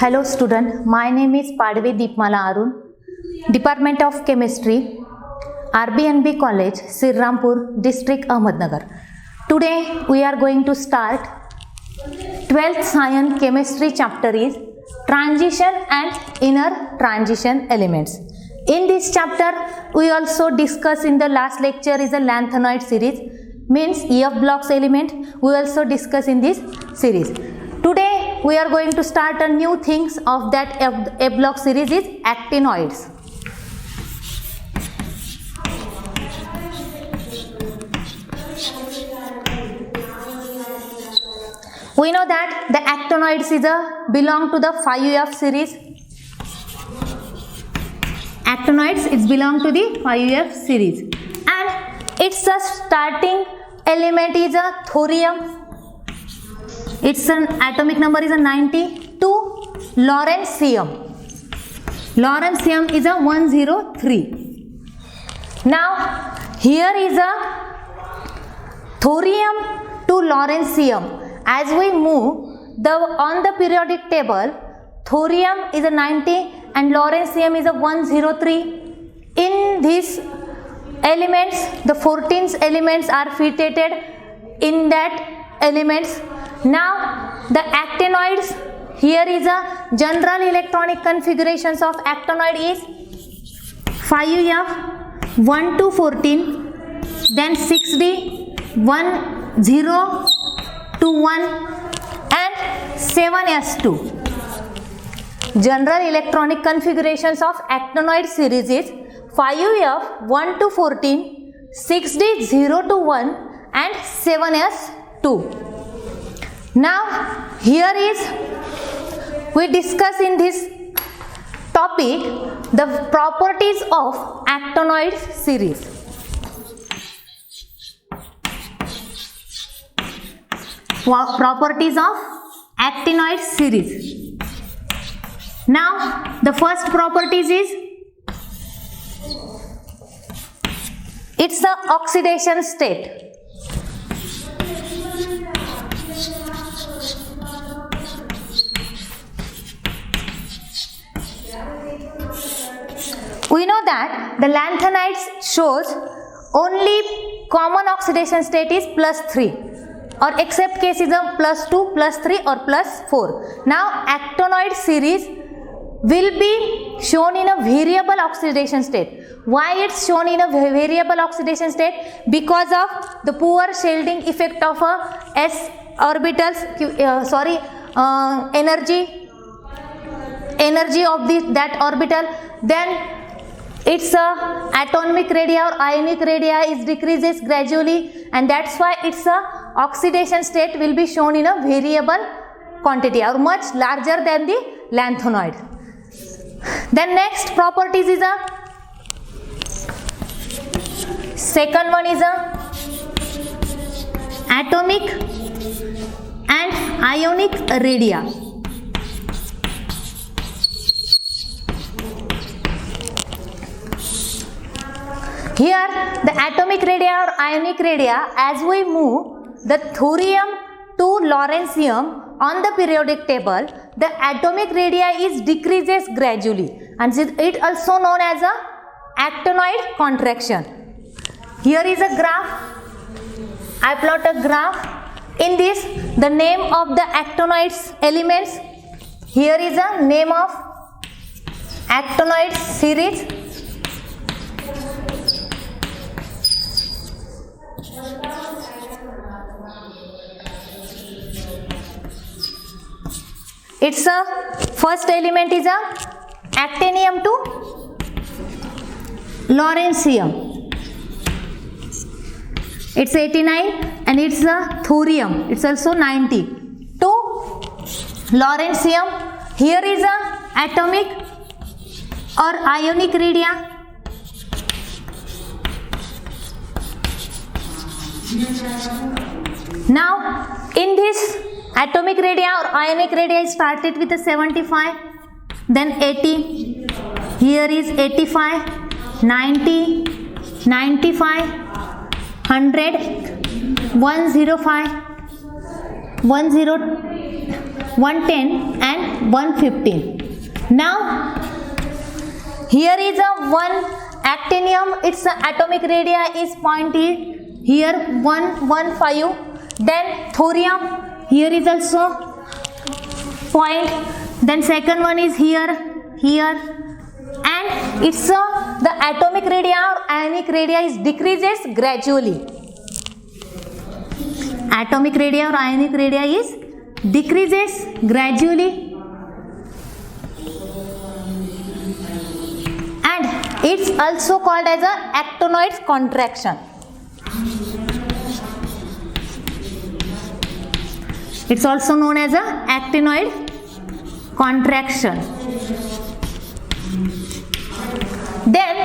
Hello student, my name is Padve Deepmala Arun, Department of Chemistry, RBNB College, Sirrampur, District Ahmednagar. Today we are going to start 12th Science Chemistry chapter is Transition and Inner Transition Elements. In this chapter we also discuss in the last lecture is a lanthanoid series, means F blocks element we also discuss in this series. Today we are going to start a new things of that F block series is actinoids. We know that the actinoids is belong to the 5F series. Actinoids is belong to the 5F series, and its starting element is a thorium. Its atomic number is a 92. Lawrencium. Lawrencium is a 103. Now here is a thorium to lawrencium. As we move on the periodic table, thorium is a 90 and lawrencium is a 103. In these elements, the 14 elements are fitted in that elements. Now the actinoids, here is a general electronic configurations of actinoid is 5F 1 to 14, then 6D 1 0 to 1 and 7s2. General electronic configurations of actinoid series is 5F 1 to 14, 6D 0 to 1 and 7s2. Now here is we discuss in this topic the properties of actinoid series. Properties of actinoid series. Now the first properties is it's the oxidation state. We know that the lanthanides shows only common oxidation state is +3, or except case is a +2, +3 or +4. Now actinoid series will be shown in a variable oxidation state. Why it's shown in a variable oxidation state? Because of the poor shielding effect of a s orbitals, energy of that orbital. Then its atomic radii or ionic radii is decreases gradually, and that's why its oxidation state will be shown in a variable quantity or much larger than the lanthanoid. Then next properties is a second one is a atomic and ionic radii. Here the atomic radii or ionic radii, as we move the thorium to lawrencium on the periodic table, the atomic radii is decreases gradually, and it also known as a actinoid contraction. Here is a graph. I plot a graph. In this the name of the actinoids elements. Here is a name of actinoid series. Its first element is a actinium to lawrencium. It's 89 and it's a thorium. It's also 90 to lawrencium. Here is a atomic or ionic radii. Now in this atomic radii or ionic radii started with a 75, then 80, here is 85, 90, 95, 100, 105, 110 and 115. Now here is a one actinium, its atomic radii is pointed here 115. Then thorium, here is also point. Then second one is here, and it's the atomic radii or ionic radii decreases gradually. Atomic radii or ionic radii is decreases gradually, and it's also called as a actinoid contraction. It's also known as a actinoid contraction. Then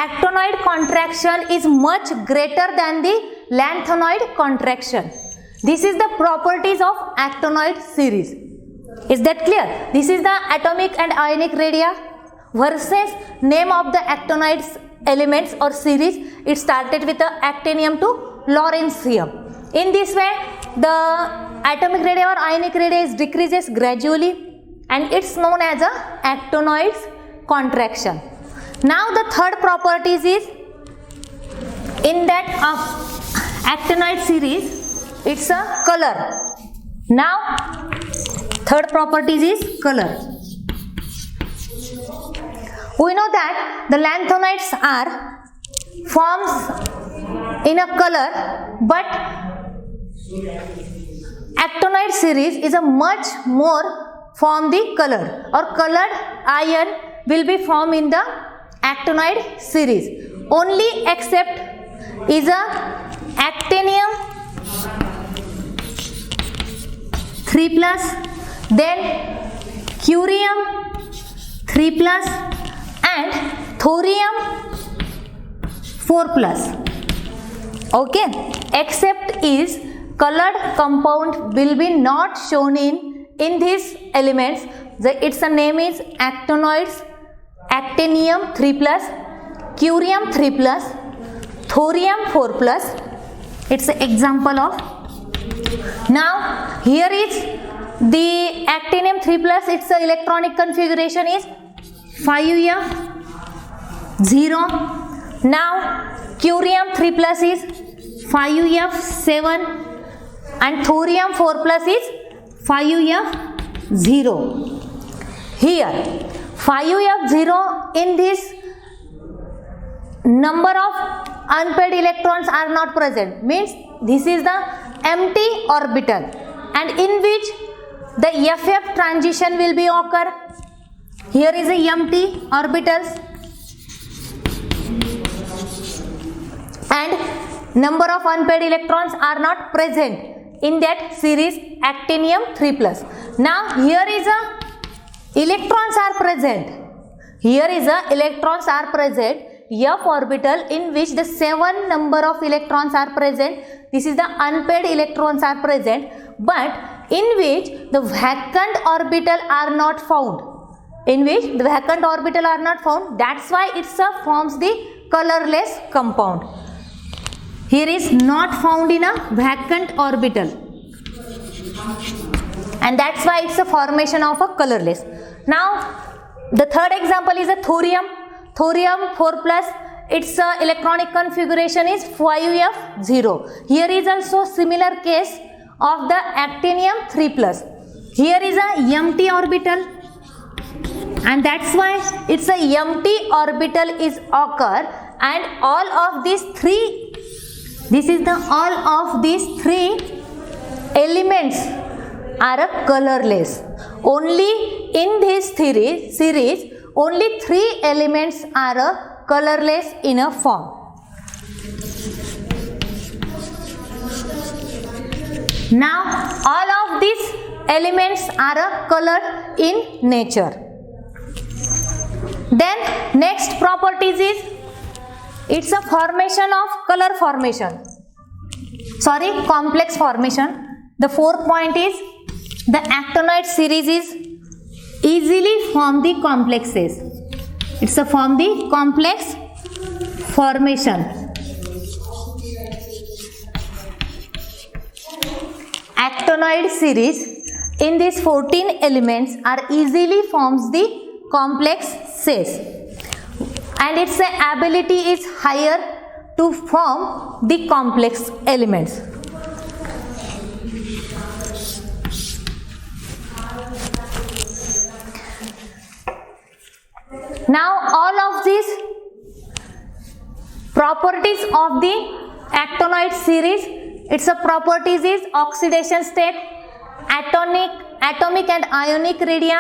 actinoid contraction is much greater than the lanthanoid contraction. This is the properties of actinoid series. Is that clear? This is the atomic and ionic radii versus name of the actinoid elements or series. It started with the actinium to lawrencium. In this way, the atomic radii or ionic radii decreases gradually, and it's known as a actinoid contraction. Now the third properties is, in that actinoid series, it's a color. Now third properties is color. We know that the lanthanoids are forms in a color, but actinoid series is a much more form the color, or colored ion will be formed in the actinoid series. Only except is a actinium 3+, then curium 3+, and thorium 4+. Okay, except is colored compound will be not shown in these elements. Its name is actinoids, actinium 3+, curium 3+, thorium 4+. It's an example of. Now here is the actinium 3+, its electronic configuration is 5f0. Now curium 3+ is 5f7, and thorium 4+ is 5f0. Here 5f0, in this number of unpaired electrons are not present, means this is the empty orbital, and in which the FF transition will be occur. Here is a empty orbitals, and number of unpaired electrons are not present in that series actinium 3+. Now here is a electrons are present. Here is a electrons are present, F orbital, in which the 7 number of electrons are present. This is the unpaired electrons are present, but in which the vacant orbital are not found. In which the vacant orbital are not found. That's why it forms the colorless compound. Here is not found in a vacant orbital, and that's why it's a formation of a colorless. Now the third example is a thorium. Thorium 4+, its electronic configuration is 5f0. Here is also similar case of the actinium 3+. Here is a empty orbital, and that's why it's a empty orbital is occur, and all of these three, this is the all of these three elements are a colorless. Only in this series only 3 elements are a colorless in a form. Now all of these elements are a colored in nature. Then next properties is, it's a formation of color formation. Sorry, complex formation. The fourth point is, the actinoid series is easily form the complexes. It's a form the complex formation. Actinoid series in these 14 elements are easily forms the complexes, and its ability is higher to form the complex elements. Now all of these properties of the actinoid series, its properties is oxidation state, atomic and ionic radii,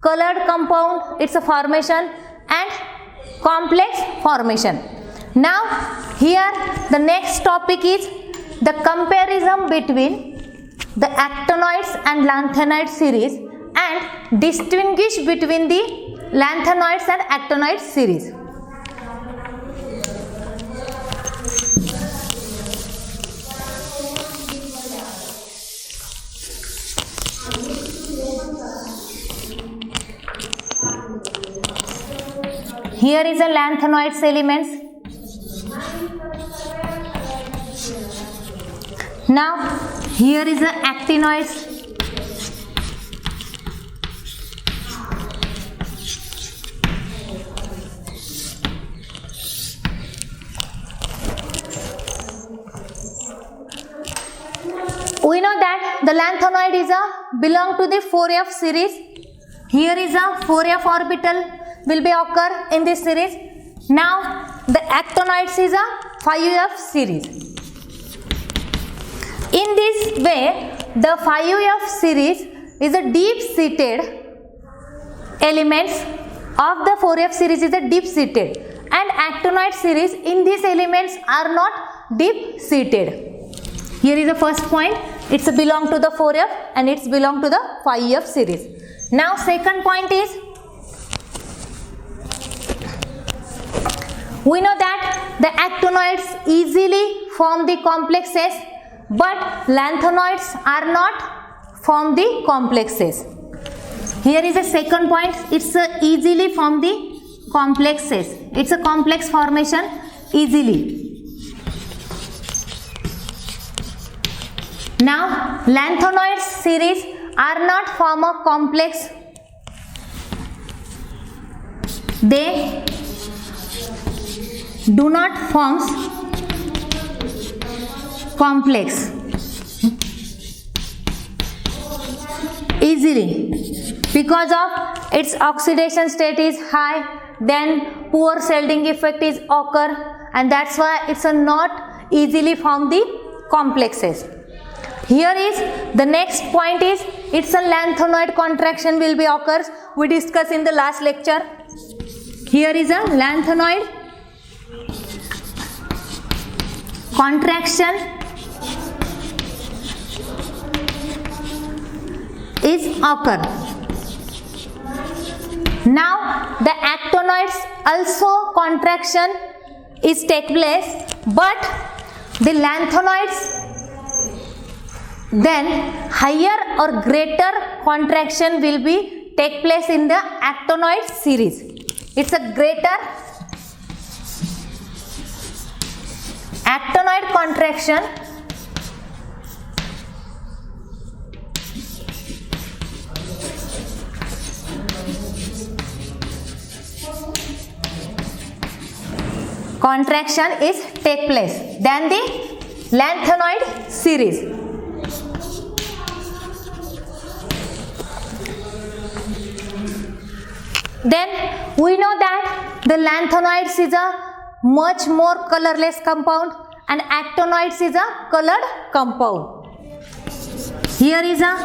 colored compound, its a formation, and complex formation. Now here the next topic is the comparison between the actinoids and lanthanoid series and distinguish between the lanthanoids and actinoid series. Here is a lanthanoids elements. Now here is a actinoids. We know that the lanthanoid is belong to the 4f series. Here is a 4f orbital will be occur in this series. Now the actinoids is a 5f series. In this way, the 5f series is a deep seated elements of the 4f series is a deep seated, and actinoid series in these elements are not deep seated. Here is the first point, it's belong to the 4f and it's belong to the 5f series. Now second point is, we know that the actinoids easily form the complexes, but lanthanoids are not form the complexes. Here is a second point, it's easily form the complexes. It's a complex formation easily. Now lanthanoid series are not form a complex. They do not form complex easily because of its oxidation state is high, then poor Selding effect is occur, and that's why it's a not easily form the complexes. Here is the next point is, it's a lanthanoid contraction will be occurs. We discussed in the last lecture. Here is a lanthanoid contraction is occur. Now the actinoids also contraction is take place, but the lanthanoids then higher or greater contraction will be take place in the actinoid series. It's a greater actinoid contraction is take place than the lanthanoid series. Then we know that the lanthanoids is a much more colorless compound and actinoids is a colored compound. Here is a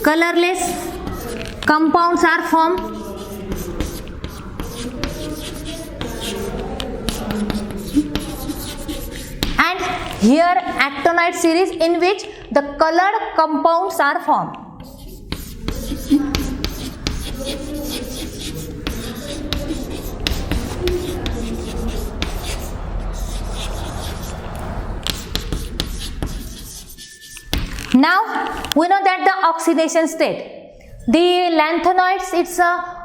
colorless compounds are formed. And here actinoid series in which the colored compounds are formed. Now we know that the oxidation state, the lanthanoids it's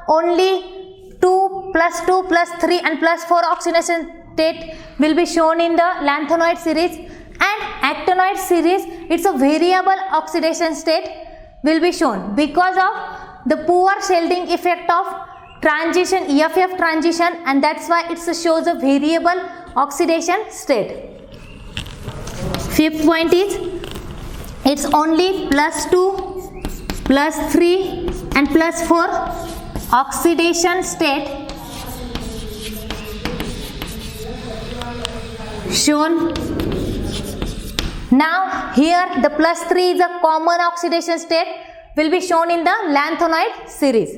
only 2 + 2 + 3 and +4 oxidation state will be shown in the lanthanoid series, and actinoid series it's a variable oxidation state will be shown because of the poor shielding effect of transition, EFF transition, and that's why it shows a variable oxidation state. Fifth point is it's only +2, +3 and +4 oxidation state shown. Now here the +3 is a common oxidation state will be shown in the lanthanoid series.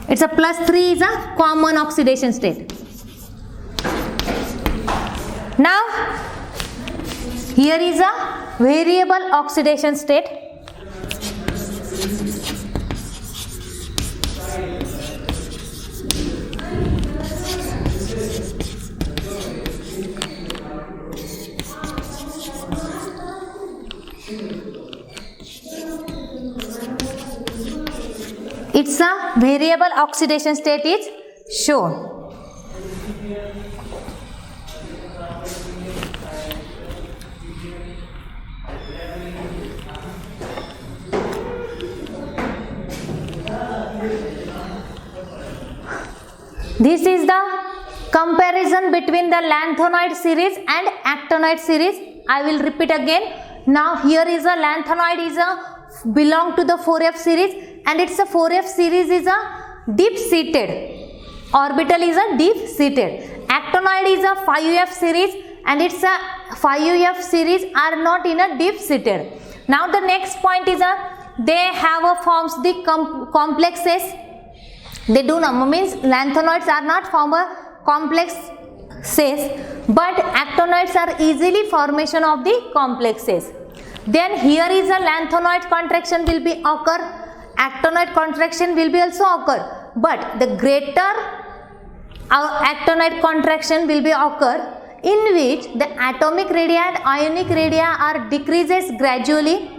It's a +3 is a common oxidation state. Now here is a variable oxidation state. It's a variable oxidation state is shown. This is the comparison between the lanthanoid series and actinoid series. I will repeat again. Now here is a lanthanoid is a belong to the 4F series, and it's a 4F series is a deep seated. Orbital is a deep seated. Actinoid is a 5F series, and it's a 5F series are not in a deep seated. Now the next point is they have a forms the complexes. They do not means lanthanoids are not form a complexes, but actinoids are easily formation of the complexes. Then here is a lanthanoid contraction will be occur, actinoid contraction will be also occur, but the greater actinoid contraction will be occur in which the atomic radii and ionic radii are decreases gradually,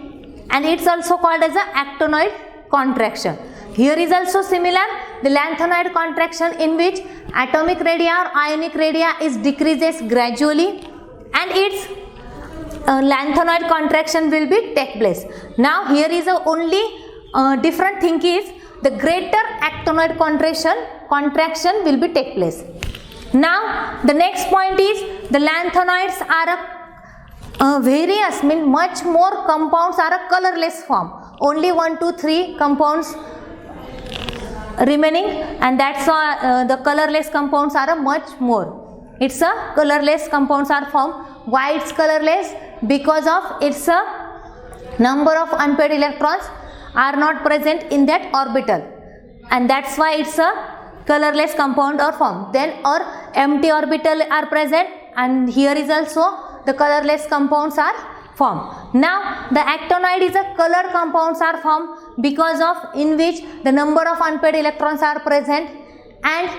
and it's also called as a actinoid contraction. Here is also similar, the lanthanoid contraction in which atomic radii or ionic radii is decreases gradually, and its lanthanoid contraction will be take place. Now here is a only different thing is the greater actinoid contraction will be take place. Now the next point is the lanthanoids are various mean much more compounds are a colorless form. Only 1, 2, 3 compounds remaining, and that's why the colorless compounds are a much more. It's a colorless compounds are formed. Why it's colorless? Because of its a number of unpaired electrons are not present in that orbital, and that's why it's a colorless compound or formed. Then or empty orbital are present, and here is also the colorless compounds are formed. Now the actinoid is a color compounds are formed because of in which the number of unpaired electrons are present, and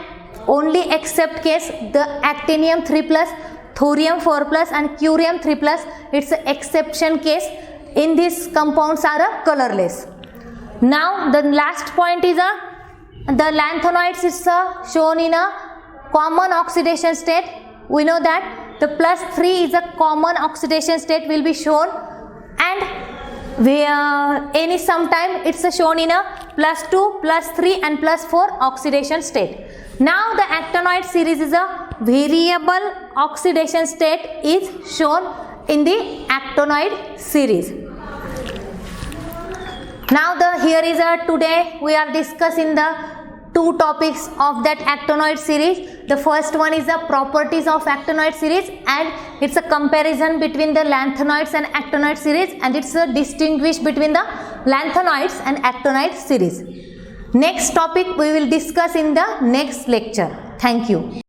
only except case the actinium 3+, thorium 4+, and curium 3+, it's an exception case. In these compounds are colorless. Now the last point is the lanthanoids is shown in a common oxidation state. We know that the +3 is a common oxidation state will be shown, and any sometime it's shown in a +2, +3 and +4 oxidation state. Now the actinoid series is a variable oxidation state is shown in the actinoid series. Now here is today we are discussing the two topics of that actinoid series. The first one is the properties of actinoid series, and it's a comparison between the lanthanoids and actinoid series, and it's a distinguish between the lanthanoids and actinoid series. Next topic we will discuss in the next lecture. Thank you.